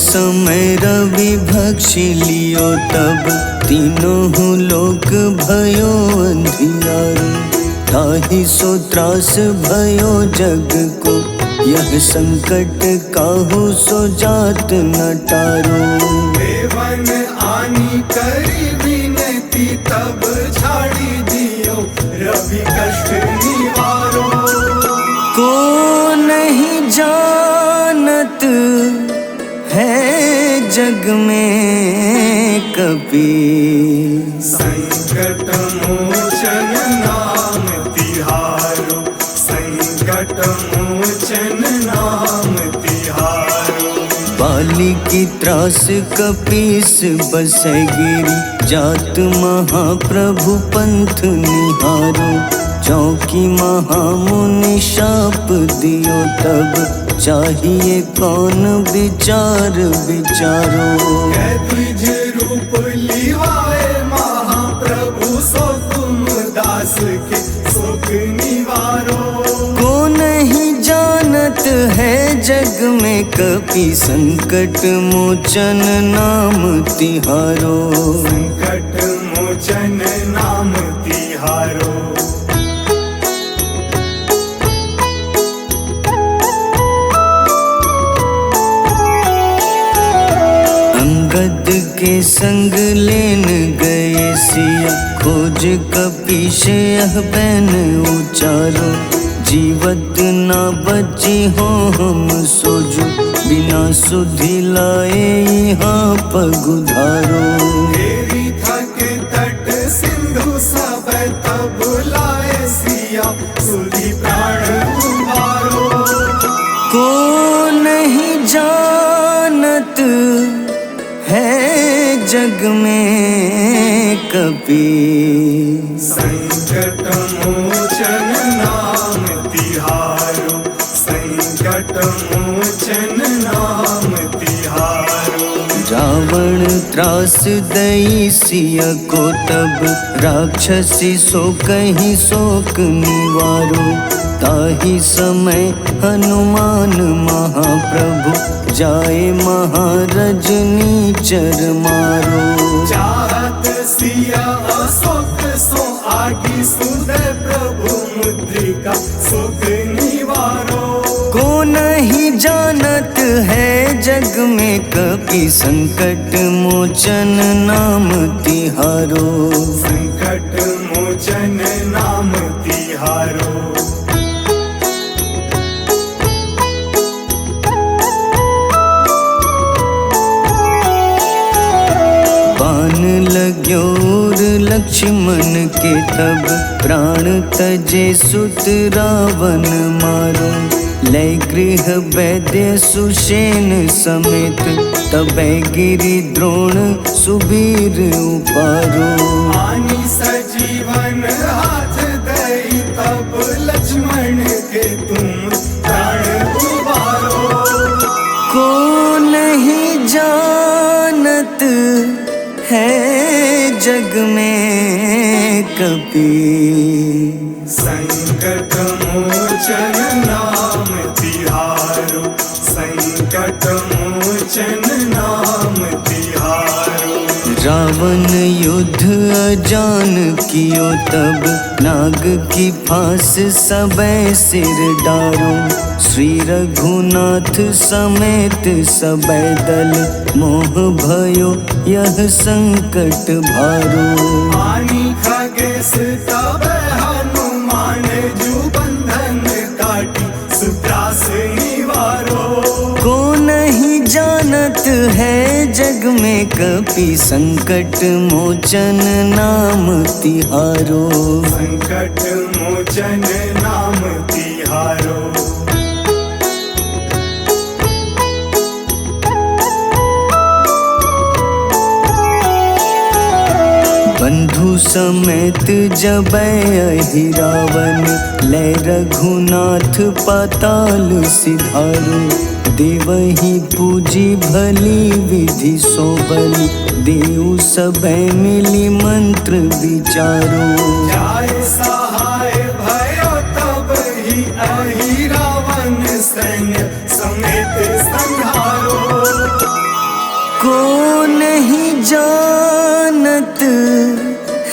समय रवि भक्षि लियो तब तीनों लोक भयो अंधियारो। ताहि सो त्रास भयो जग को यह संकट काहू सो जात न टारो। देवन आनी करी विनती तब झाड़ी दियो रवि कष्ट निवारो। को नहीं जानत है जग में कपि संकट मोचन नाम तिहारो। संकट मोचन नाम तिहारो। बाली की त्रास कपीस बसै गिरी जात महाप्रभु पंथ निहारो। चौकी महामुनि शाप दियो तब चाहिए कौन विचार विचारो। द्विज रूप लिवाए महाप्रभु सो तुम दास के सुख निवारो। को नहीं जानत है जग में कपि संकट मोचन नाम तिहारो। संकट मोचन नाम तिहारो। अंगद के संग लेन गए सिया खोज कपीश यह बैन उचारो। जीवत ना बची हो हम सोजो बिना सुधि लाए यहाँ पगुधारो। तेरी थक तट सिंधु सब तब लाए सिया सुधि प्राण उबारो। को नहीं जानत है जग में कपि संकट मोचन नाम तिहारो। संकट मोचन नाम तिहारो। रावण त्रास दई सिया को तब राक्षसी सो कहीं शोक निवारो। ताहि समय हनुमान महाप्रभु जाए महारजनी चर मारो। चाहत सिया अशोक सो आगी सुदय प्रभु मुद्रिका सुख निवारो। को नहीं जानत है जग में कपि संकट मोचन नाम तिहारो। संकट मोचन नाम तिहारो। बाण लग्योर लक्ष्मण के तब प्राण तजे सुत रावण मारो। लय गृह वैद्य सुषेण समेत तबै गिरि द्रोण सुबीर उपारो। आनी सजीवन हाथ दई तब लक्ष्मण के तुम प्राण उबारो। को नहीं जानत है जग में कपि संकट मोचन नाम तिहारो। संकट मोचन नाम तिहारो। रावण युद्ध अजान कियो तब नाग की फांस सबै सिर डारो। श्री रघुनाथ समेत सबै दल मोह भयो यह संकट भारो। आनी खगेश तब हनुमान जू बंधन काटी सुत्रास निवारो। को नहीं जानत है जग में कपि संकट मोचन नाम तिहारो। संकट मोचन नाम तिहारो। बंधु समेत जबै अहि रावण लय रघुनाथ पाताल सिधारो। देवहि पूजी भली विधि सो बलि देव सबै मिली मंत्र विचारो। जाय सहाय भयो तब ही अहि रावण सैन्य समेत संहारो। को नहीं जानत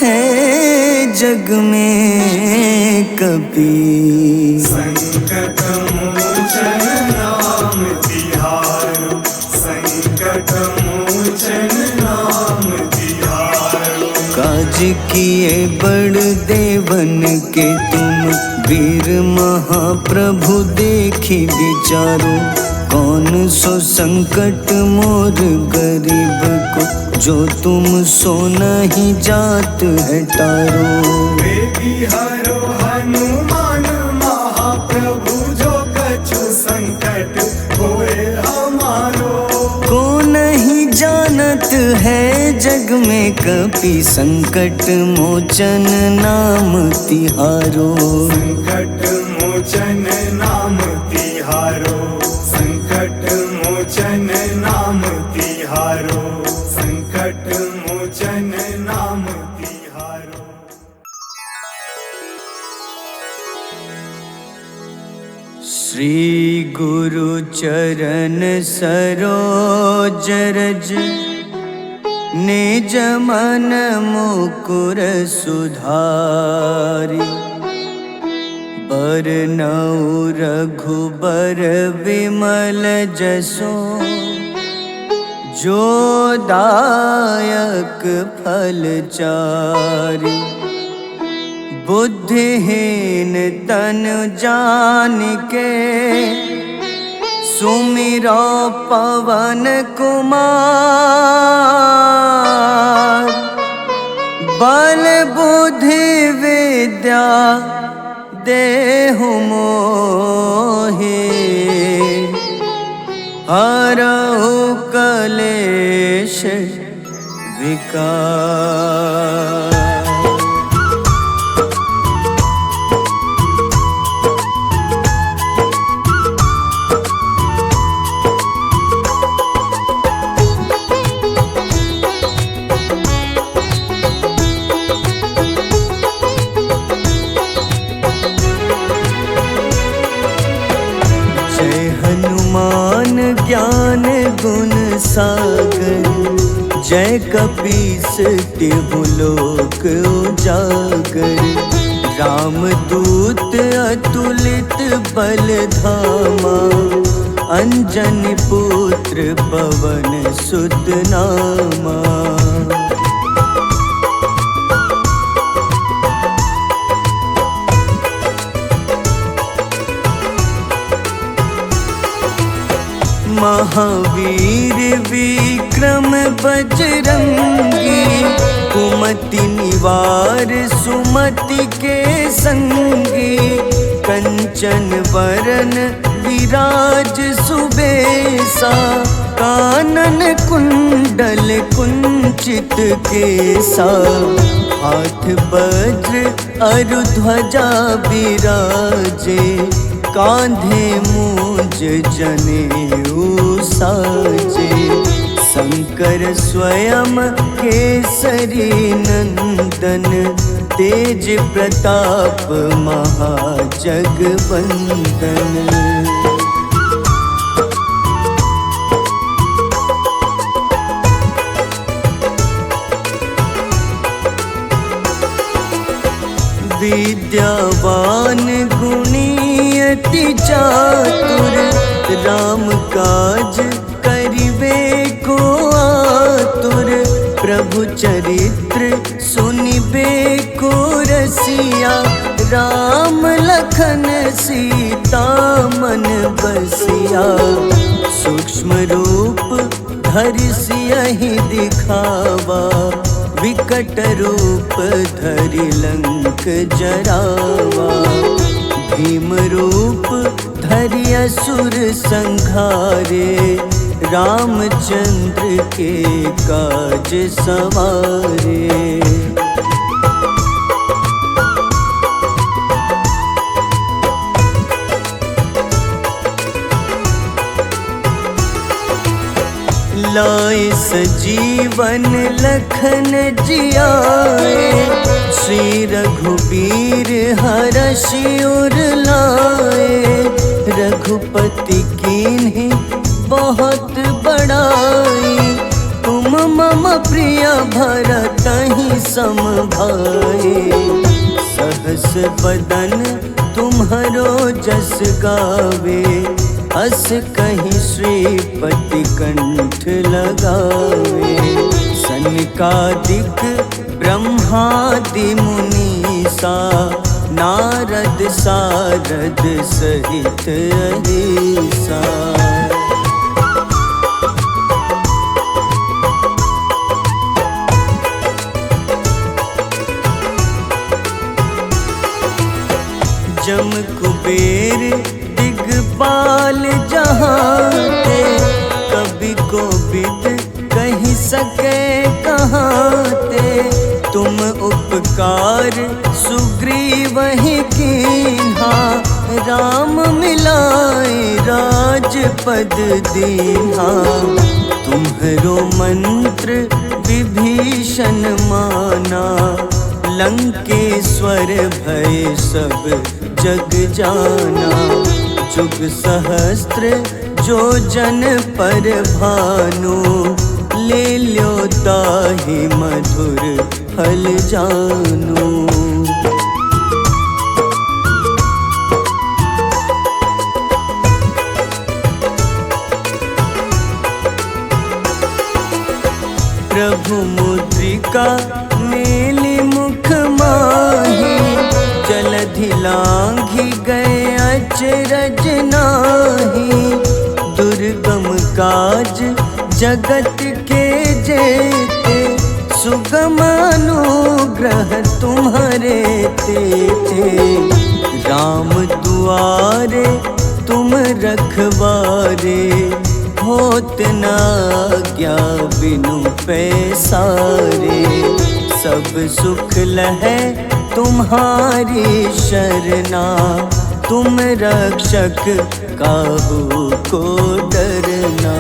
है जग में कभी। संकट मोचन नाम तिहारो, संकट मोचन नाम तिहारो। काज किए बड़ देवन के तुम, वीर महाप्रभु देखी विचारो। कौन सो संकट मोर गरीब को, जो तुम सो नहीं जात है टारो। बेबी हरो हनुमान महाप्रभु, जो कछु संकट होए हमारो। को नहीं जानत है जग में कपि, संकट मोचन नाम तिहारो। संकट मोचन नाम तिहारो, संकट मोचन नाम तिहारो, संकट मोचन नाम तिहारो। श्री गुरु चरण सरोज रज, निज मन मुकुर सुधारि। बरनउँ रघुबर विमल जसो, जो दायक फल चारि। बुद्धिहीन तनु जानिके, सुमिरो पवन कुमार। बल बुद्धि विद्या देहु मोहि, हरहु कलेश विकार। ज्ञान गुण सागर, जय कपीस तिहु लोक उजागर। रामदूत अतुलित बल धामा, अंजनी पुत्र पवन सुत नामा। महावीर विक्रम बजरंगी, कुमति निवार सुमति के संगी। कंचन वरन विराज सुबेसा, कानन कुंडल कुंचित केसा। हाथ वज्र अरु ध्वजा बिराजे, कांधे मूंज जनेऊ साजे। शंकर स्वयं केसरी नंदन, तेज प्रताप महाजगवंदन। विद्यावान गुणी अति चातुर, राम काज करिबे को आतुर। प्रभु चरित्र सुनिबे को रसिया, राम लखन सीता मन बसिया। सूक्ष्म रूप धरि सियहि दिखावा, विकट रूप धरि लंक जरावा। भीम रूप धरि असुर संहारे, रामचंद्र के काज सवारे। लाए सजीवन लखन जियाए, श्री रघुबीर हरषि उर लाए। रघुपति कीन्ही बहुत बड़ाई, मम प्रिय भरतहि सम भाए। सहस बदन तुम्हरो जस गावे, अस कहीं श्रीपति कंठ लगावे। सनकादिक ब्रह्मादि मुनीसा, नारद सारद सहित अहिसा। जम कुबेर दिगपाल जहाँते, कवि कोविद कही सके कहाँते। तुम उपकार सुग्रीवहि कीन्हा, राम मिलाए राजपद दीन्हा। तुम्हरो मंत्र विभीषण माना, लंकेश्वर भय सब जग जाना। जुग सहस्त्र जो जन पर भानु, ले ल्यो ताहि मधुर फल जानू। प्रभु मुद्रिका मेलि मुख माही, जलधि लांघि गए अचरज नाही। दुर्गम काज जगत के जेते, सुगम अनुग्रह तुम्हारे तेते। राम दुआरे तुम रखवारे, होत न आज्ञा बिनु पैसारे। सब सुख लहै तुम्हारी शरणा, तुम रक्षक काहू को डरना।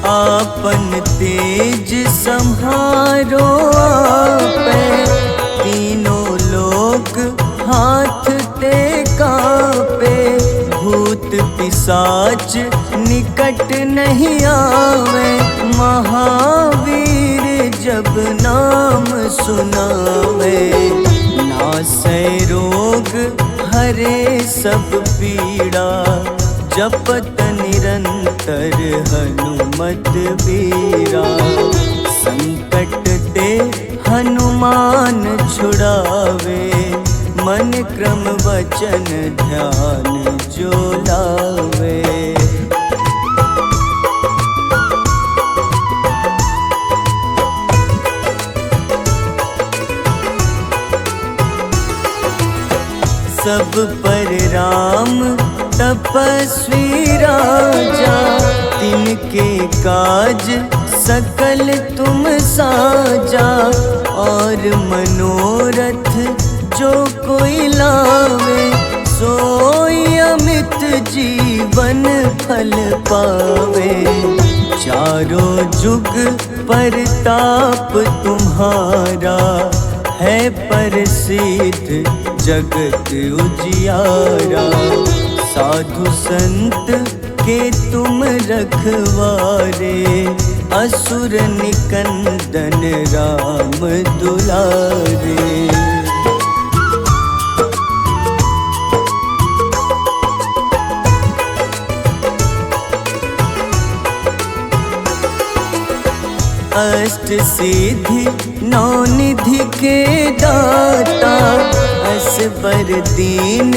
आपन तेज सम्हारो आपै, तीनों लोक हाथ ते कापे। भूत पिशाच निकट नहीं आवे, महावीर जब नाम सुनावे। नासै रोग हरे सब पीड़ा, जपत निरंतर हनुमत बीरा। संकट ते हनुमान छुड़ावे, मन क्रम वचन ध्यान जो लावे। सब पर राम तपस्वी राजा, तिनके काज सकल तुम साजा। और मनोरथ जो कोई लावे, सोई अमित जीवन फल पावे। चारों जुग परताप तुम्हारा, है प्रसिद्ध जगत उजियारा। साधु संत के तुम रखवारे, असुर निकंदन राम दुलारे। अष्ट सिद्धि नौ निधि के दाता, असबर दीन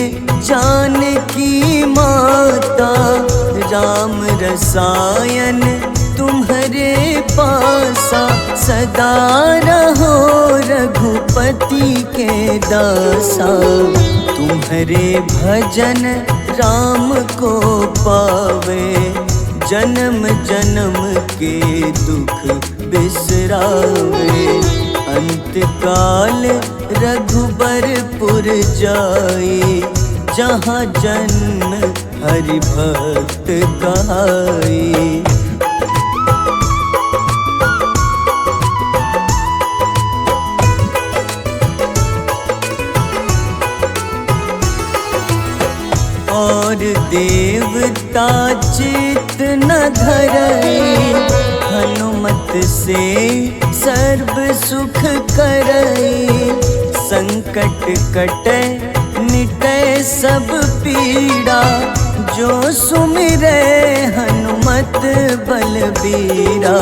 जानकी माता। राम रसायन तुम्हारे पासा, सदा रहो रघुपति के दासा। तुम्हारे भजन राम को पावे, जन्म जन्म के दुख बिसरावे। अंत काल रघुबरपुर जाई, जहाँ जन्म हरि भक्त कहाई। और देवता चित न धरई, हनुमत से सर्व सुख करई। संकट कटे मिटे सब पीड़ा, जो सुमिरे हनुमत बलबीरा।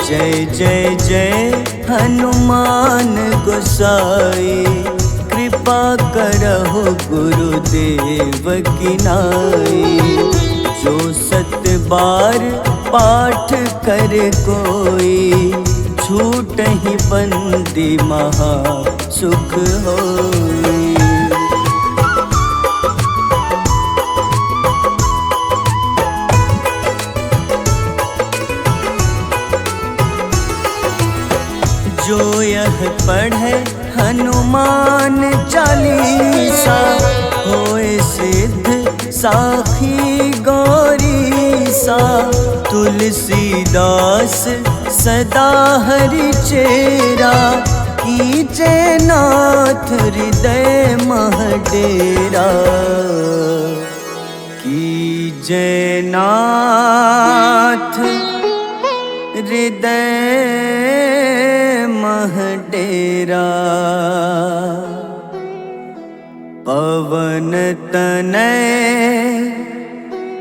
जय जय जय हनुमान गोसाई, कृपा करहु गुरुदेव की नाई। जो 7 बार पाठ कर कोई, छूटहि बंदी महा सुख होई। जो यह पढ़े हनुमान चालीसा, होए सिद्ध साखी गौरीसा। तुलसीदास सदा हरि चेरा, कीजे नाथ हृदय मह डेरा। कीजे नाथ हृदय मह डेरा। पवन तनय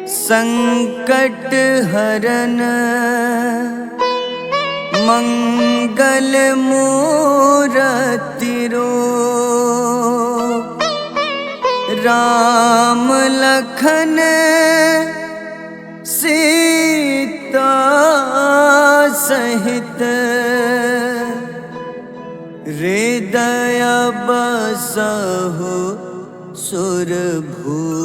संकट हरन, मंगल मूरति रूप। राम लखन सीता सहित, हृदय बसहु सुरभूप।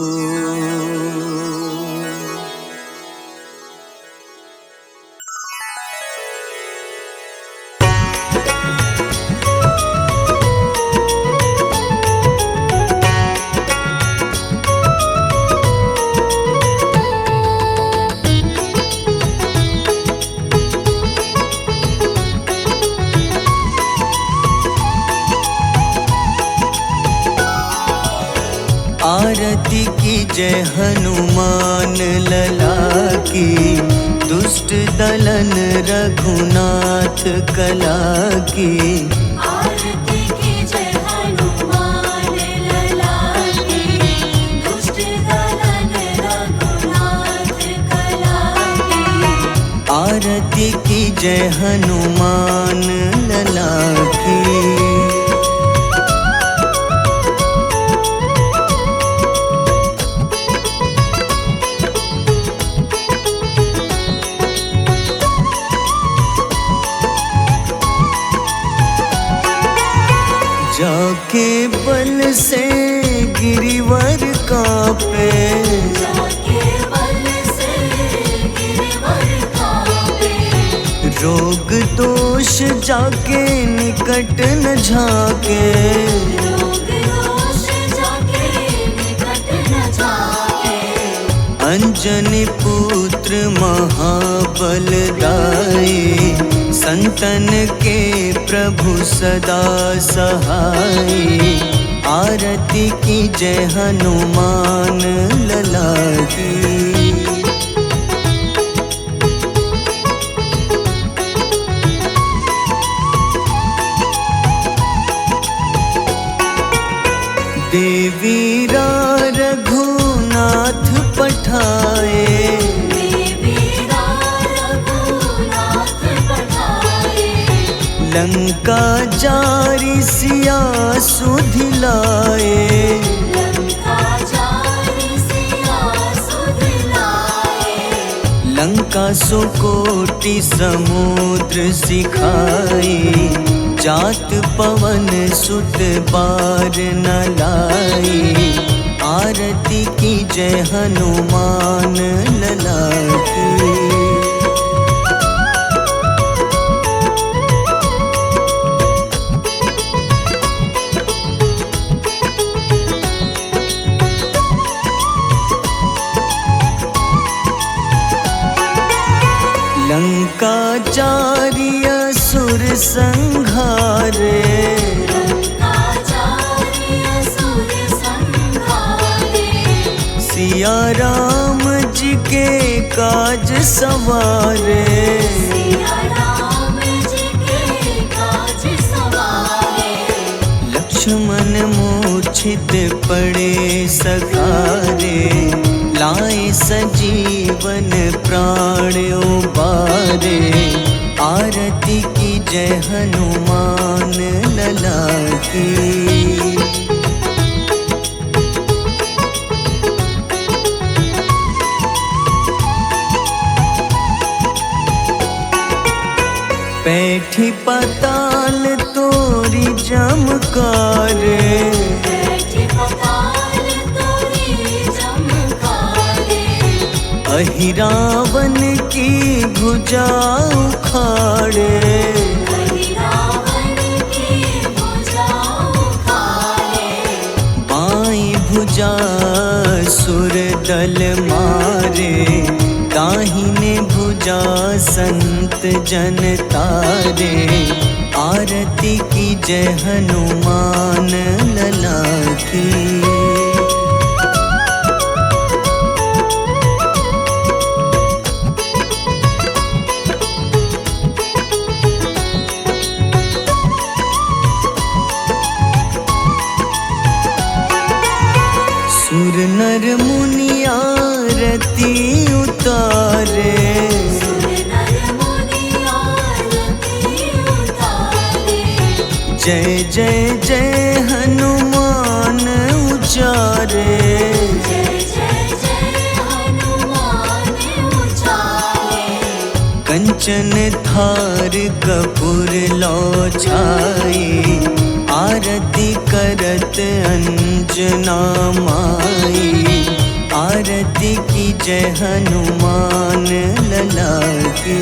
आरती की जय हनुमान लला की, दुष्ट दलन रघुनाथ कला की। आरती की जय हनुमान लला की, दुष्ट दलन रघुनाथ कला की। आरती की जय हनुमान लला की। जाके बल से गिरिवर कांपे, जाके बल से गिरवर कांपे। रोग दोष जाके निकट न झाके। रोग दोष जाके निकट न जाके। अंजनी पुत्र महाबलदाई, संतन के प्रभु सदा सहाय। आरती की जय हनुमान लला की। देवीरा रघुनाथ पठाए, देवीरा रघुनाथ पठाए। लंका जारी सिया सुधिलाए। लंका जारी सिया सुधिलाए। लंका सुकोटि समुद्र सिखाई, जात पवन सुत बार न लाई। आरती की जय हनुमान लला की। लंका जारी असुर संहारे। सिया राम जी के काज सवारे, सिया राम जी के काज सवारे। लक्ष्मण मूर्छित पड़े सखारे, लाए सजीवन प्राण उबारे। आरती की जय हनुमान लला की। बैठी पाताल तोरी जमकारे, बैठी पाताल तोरी जमकारे। अहि रावण की भुजा उखाड़े, अहि रावण की भुजा उखाड़े। बाईं भुजा सुर दल मारे, दाहिने भुजा संत जन तारे। आरती की जय हनुमान लला की। सुर नर मुनि आरती उतारे, सुर नर मुनि आरती उतारे। जय जय जय हनुमान उचारे। जय जय जय हनुमान उचारे। कंचन थार कपूर लो छाई, आरती करत अंजना माई। आरती की जय हनुमान लला की।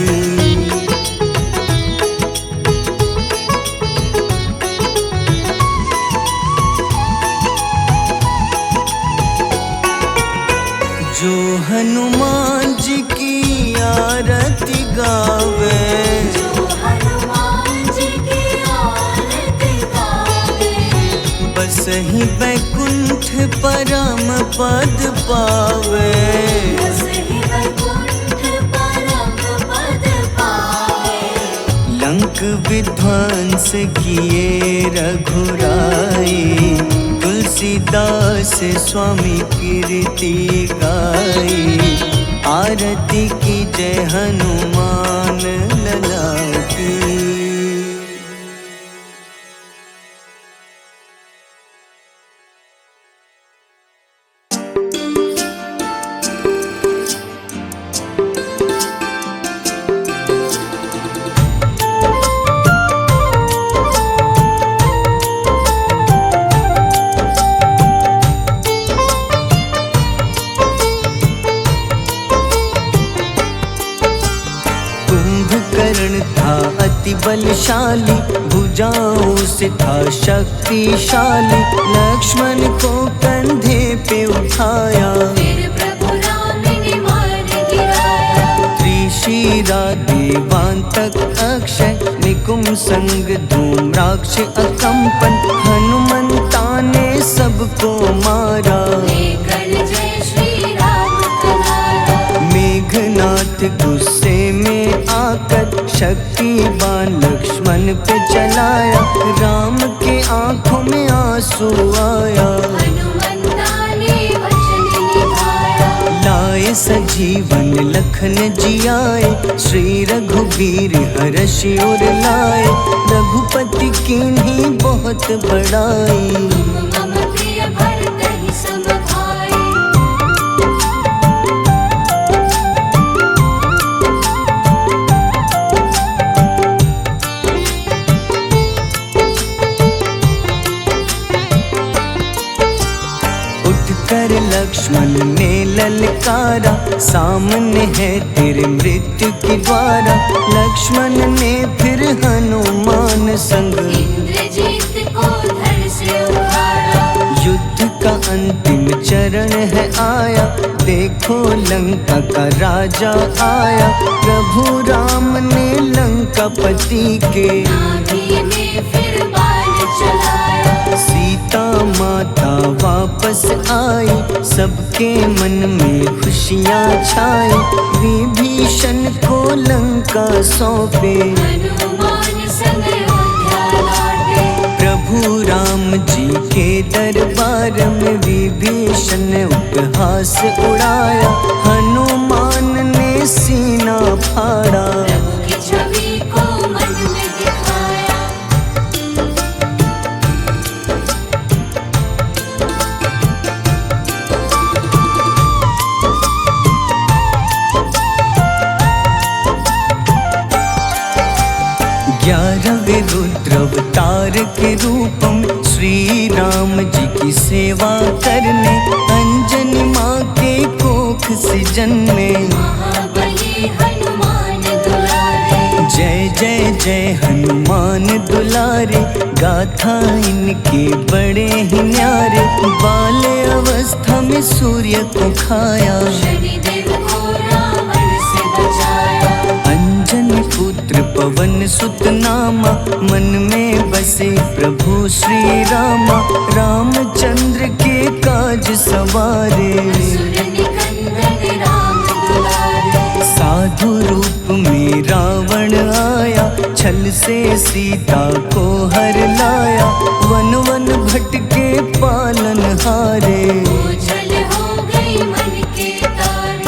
जो हनुमान जी की आरती गावे, जो हनुमान जी की आरती गावे। बस ही बैकुंठ परम पद पावे। बस ही वैकुंठ परम पद पावे। लंक विध्वंस किए रघुराई, तुलसीदास स्वामी कीर्ति गाई। आरती की जय हनुमान लला की। था अति बलशाली, भुजाओं से था शक्तिशाली। लक्ष्मण को कंधे पे उठाया, फिर प्रभु राम ने मार गिराया। त्रिशिरा देवांतक अक्षय, निकुम संग धूम्राक्ष अकंपन। हनुमंता ने सबको मारा, लेकर जय श्री राम कनारा। मेघनाथ गुस्से में आकर शक्तिवान लक्ष्मण पे चलाया। राम के आंखों में आंसू आया, हनुमंता ने वचन निभाया। लाए सजीवन लखन जियाए, श्री रघुबीर हर्षि उर लाए। रघुपति कीन्ही बहुत बड़ाई, मम प्रिय भरत ही सम भाई। उठकर लक्ष्मण ने ललकारा, सामने है तेरे मृत्यु की द्वारा। लक्ष्मण ने फिर हनुमान संग इंद्रजीत को धड़ से उखाड़ा। युद्ध का अंतिम चरण है आया, देखो लंका का राजा आया। प्रभु राम ने लंकापति के नाभि में फिर बाण चलाया। सीता माता वापस आई, सबके मन में खुशियाँ छाई। विभीषण को लंका सौंपे, हनुमान संग अयोध्या लौटे। प्रभु राम जी के दरबार में विभीषण ने उपहास उड़ाया। हनुमान ने सीना फाड़ा, प्रभु की छवि को मन में दिखाया। ग्यारहवें रुद्र अवतार के रूप में श्री राम जी की सेवा करने अंजनी माँ के कोख से जन्मे। महाबली हनुमान दुलारे, जय जय जय हनुमान दुलारे, गाथा इनके बड़े ही न्यारे। बाल्य अवस्था में सूर्य को खाया, शनिदेव को रावण से बचाया। अंजनी पुत्र पवन सुत नामा, मन में बसे प्रभु श्री रामा। रामचंद्र के काज सवारे, असुर निकंदन राम दुलारे। साधु रूप में रावण आया, छल से सीता को हर लाया। वन वन भटके पालन हारे, ओझल हो गई मन के तारे।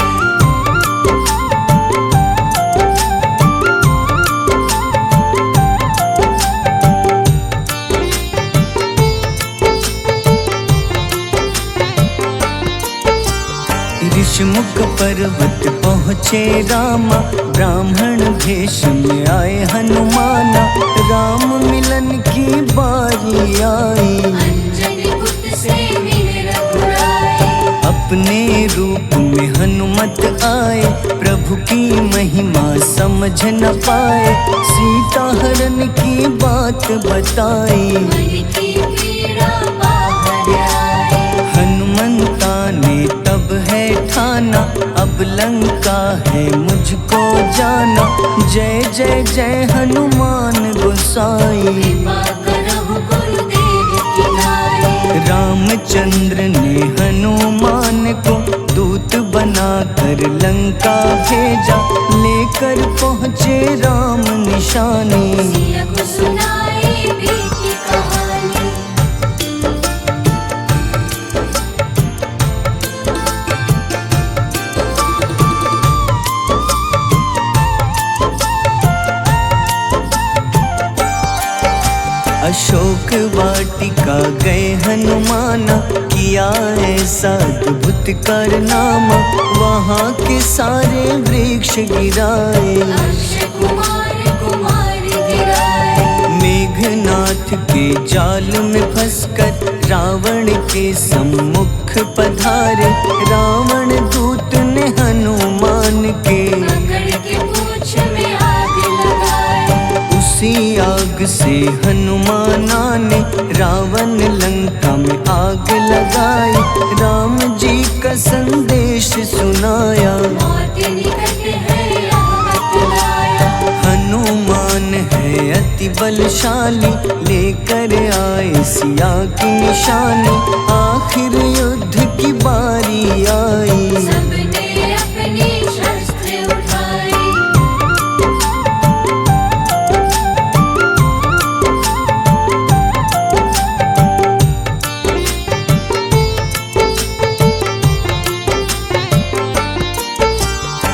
ऋषमुख पर्वत पहुँचे रामा, ब्राह्मण भेष में आए हनुमाना। राम मिलन की बारी आई, अंजनी पुत्र से मिले रघुराई। अपने रूप में हनुमत आए, प्रभु की महिमा समझ न पाए। सीता हरण की बात बताई, मन की पीड़ा बाहर आई। हनुमंता ने तब है ठाना, अब लंका है मुझको जाना। जय जय जय हनुमान गोसाई, कृपा करहु गुरुदेव की नाई। रामचंद्र ने हनुमान को दूत बनाकर लंका भेजा। लेकर पहुँचे राम निशानी, सिया को सुनाई बीती कहानी। अशोक वाटिका गए हनुमाना, किया ऐसा अद्भुत कारनामा। वहाँ के सारे वृक्ष गिराए, अक्षय कुमार कुमार गिराए। मेघनाथ के जाल में फंसकर रावण के सम्मुख पधारे। रावण दूत ने हनुमान के पकड़ के पूंछ में आग लगाए। उसी आग से हनुमाना ने रावण लंका में आग लगाई। राम जी का संदेश सुनाया, मौत निकट है यह बतलाया। हनुमान है अति बलशाली, लेकर आए सिया की निशानी। आखिर युद्ध की बारी आई, सबने अपनी शस्त्र उठाई।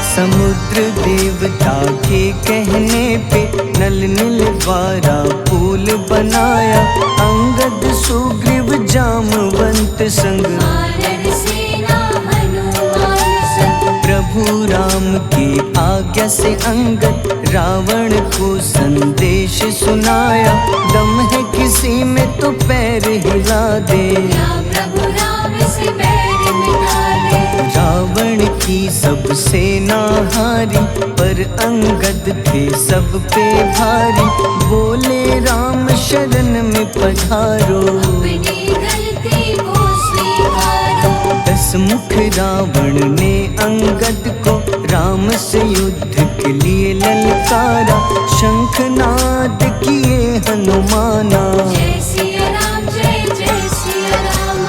समुद्र देवता के कहने पे नल नील द्वारा पुल बनाया। अंगद सुग्रीव जामवंत संग, वानर सेना हनुमान संग। प्रभु राम की आज्ञा से अंगद रावण को संदेश सुनाया। दम है किसी में तो पैर हिला दे, या प्रभु राम से बैर मिटा दे। रावण की सब सेना हारी, पर अंगद थे सब पे भारी। बोले राम शरण में पधारो, अपनी गलती को स्वीकारो। 10 मुख रावण ने अंगद को राम से युद्ध के लिए ललकारा। शंखनाद किए हनुमाना, जय सिया राम जय जय सिया राम।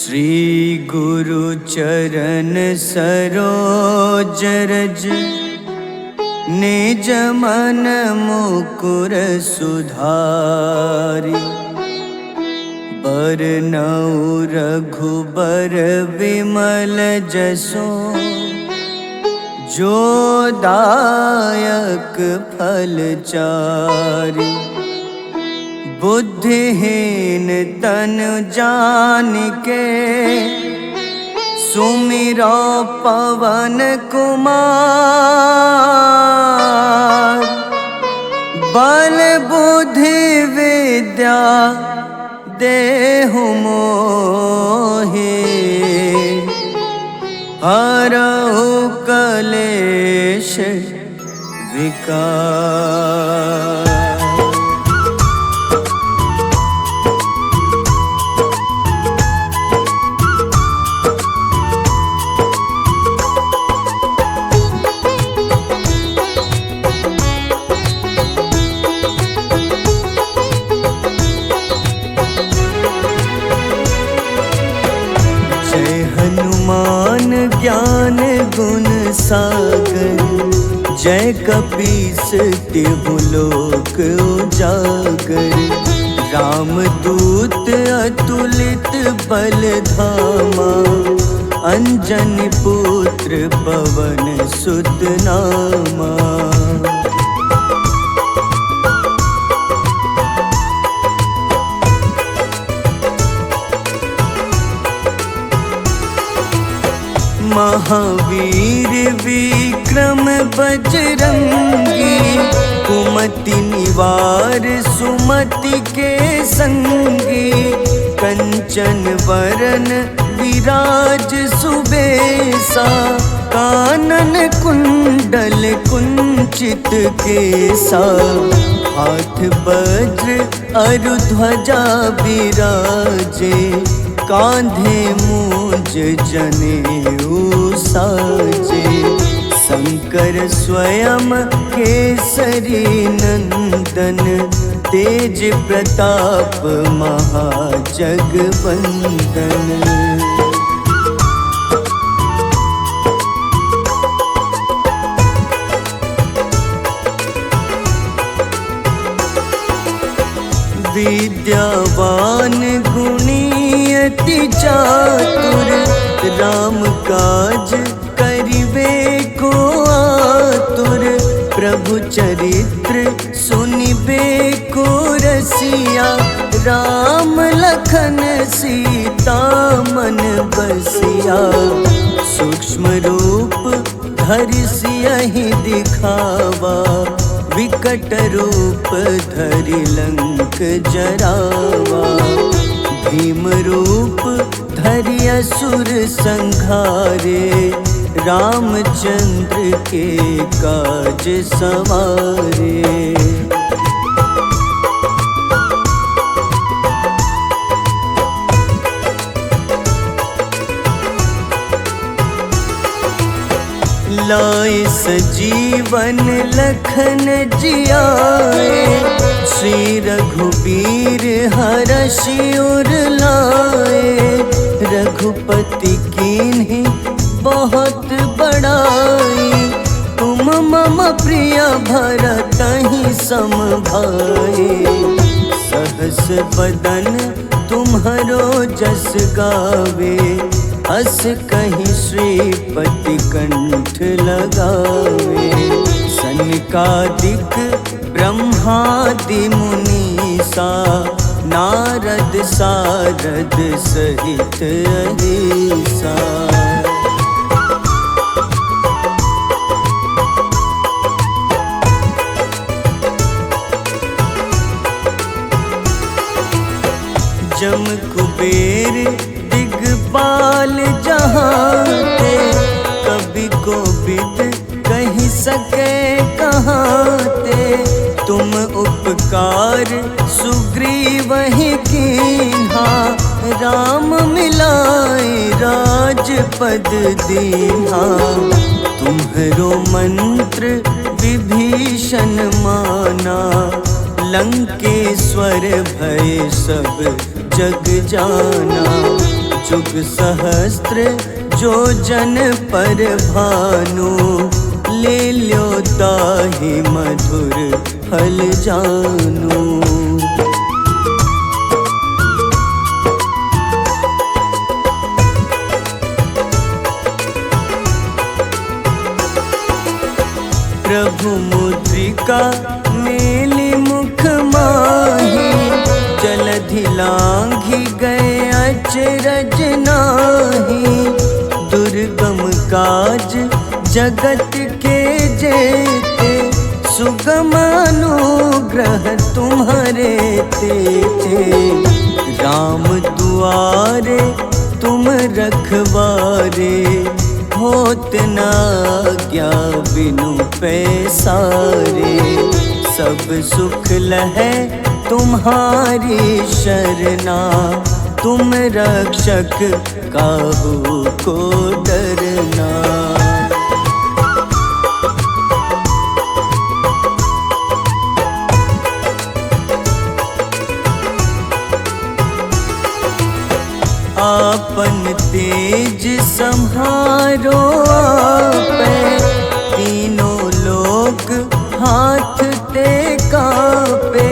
श्री गुरु चरण सरोज रज निज मन मुकुर सुधारि बरनउँ रघुबर विमल जसो जो दायक फल चारि बुद्धिहीन तनु जानिके सुमिरो पवन कुमार बल बुद्धि विद्या देहु मोहि हरहु कलेश विकार। हनुमान ज्ञान गुण सागर जय कपीस तिहु लोक उजागर रामदूत अतुलित बल धामा अंजनी पुत्र पवन सुत नामा। महावीर विक्रम बजरंगी कुमति निवार सुमति के संगी कंचन वरन विराज सुबेसा कानन कुंडल कुंचित केसा हाथ वज्र अरु ध्वजा विराजे कांधे मूंज जनेऊ साजे शंकर स्वयं केसरी नंदन तेज प्रताप महाजगवंदन। विद्यावान गुणी अति चातुर राम काज करिबे को आतुर प्रभु चरित्र सुनिबे को रसिया राम लखन सीता मन बसिया सूक्ष्म रूप धरि सियहि दिखावा विकट रूप धरि लंक जरावा भीम रूप धरि असुर संहारे रामचंद्र के काज सवारे। लाए सजीवन लखन जियाए श्री रघुबीर हरषि उर लाए रघुपति कीन्ही बहुत बड़ाई तुम मम प्रिय भरतहि सम भाई सहस बदन तुम्हरो जस गावे अस कहीं श्रीपति कंठ लगावे सनकादिक ब्रह्मादि मुनीसा नारद सारद सहित अहिसा। जम कुबेर दिगपाल जहाते कभी को बिद कहीं सके कहाते तुम उपकार सुग्रीव ही कीन्हा राम मिलाए राजपद दीन्हा तुम्हरो मंत्र विभीषण माना लंकेश्वर भय सब जग जाना जुग सहस्त्र जो जन पर भानु, ले ल्यो ताहि मधुर फल जानू। प्रभु मुद्रिका मेली मुख माही, जलधि लांघि गए अचरज नाही। दुर्गम काज जगत के जेते, सुगम अनुग्रह तुम्हारे तेते। राम दुआरे तुम रखवारे, होत न आज्ञा बिनु पैसारे। सब सुख लहै तुम्हारी शरणा, तुम रक्षक काहू को डरना। आपन तेज सम्हारो आपै, तीनों लोक हाथ ते कापे।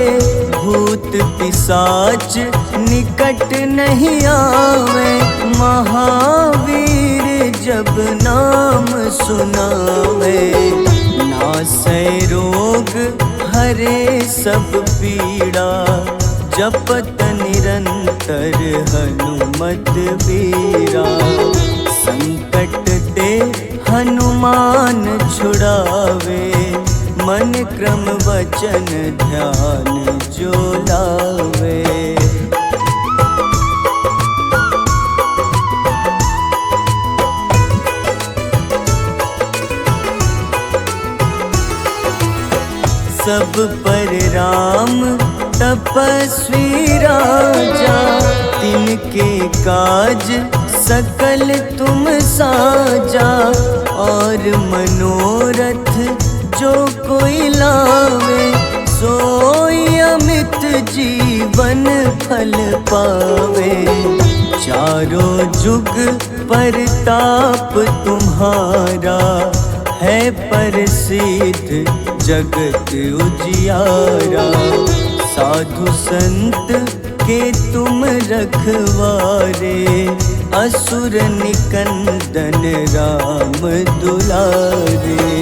भूत पिशाच निकट नहीं आवे, महावीर जब नाम सुनावे। नासै रोग हरे सब पीड़ा, जपत निरंतर हनुमत बीरा। संकट ते हनुमान छुड़ावे, मन क्रम वचन ध्यान जो लावे। सब पर राम तपस्वी राजा, तिनके काज सकल तुम साजा। और मनोरथ जो कोई लावे, सोई अमित जीवन फल पावे। चारों जुग परताप तुम्हारा, है प्रसिद्ध जगत उजियारा। साधु संत के तुम रखवारे, असुर निकंदन राम दुलारे।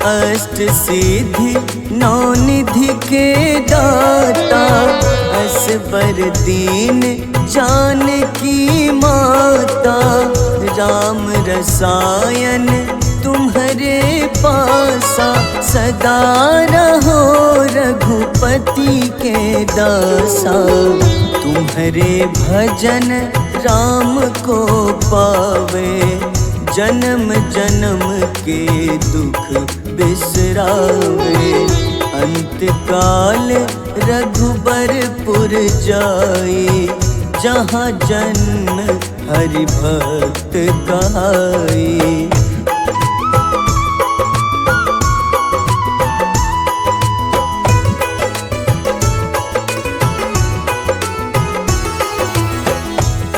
अष्ट सिद्धि नौ निधि के दाता, असबर दीन जानकी माता। राम रसायन तुम्हारे पासा, सदा रहो रघुपति के दासा। तुम्हारे भजन राम को पावे, जन्म जन्म के दुख बिसरावे। अंत काल रघुबरपुर जाई, जहाँ जन्म हरि भक्त कहाई।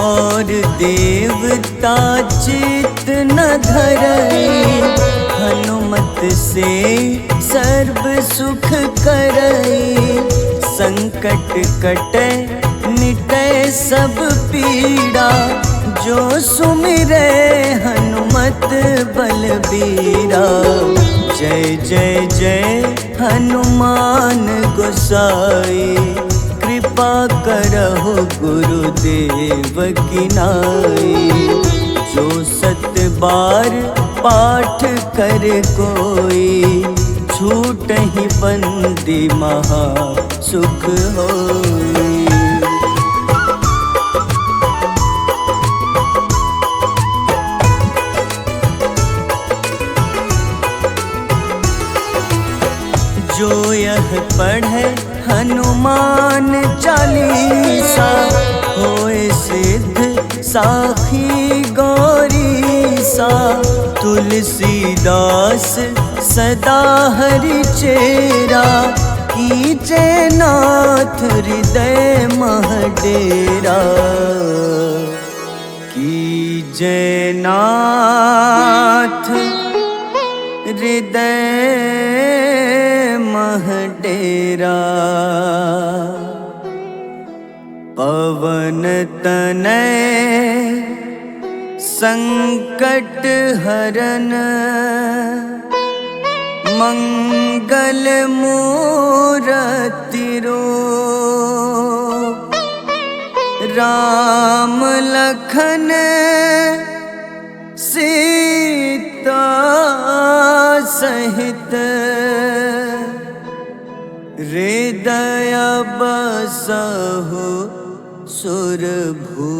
और देवता चित न धरई, हनुमत से सर्व सुख करई। संकट कटे मिटे सब पीड़ा, जो सुमिरे हनुमत बलबीरा। जय जय जय हनुमान गोसाई, कृपा करहु गुरुदेव की नाई। जो 7 बार पाठ कर कोई, छूटहि बंदी महा सुख होई। जो यह पढ़े हनुमान चालीसा, होए सिद्ध साखी गौरी सा तुलसीदास सदा हरि चेरा, कीजे नाथ हृदय मह डेरा, कीजे नाथ हृदय मह डेरा। पवन तनय संकट हरन, मंगल मूरति रूप, राम लखन सीता सहित, हृदय बसहु सुरभूप।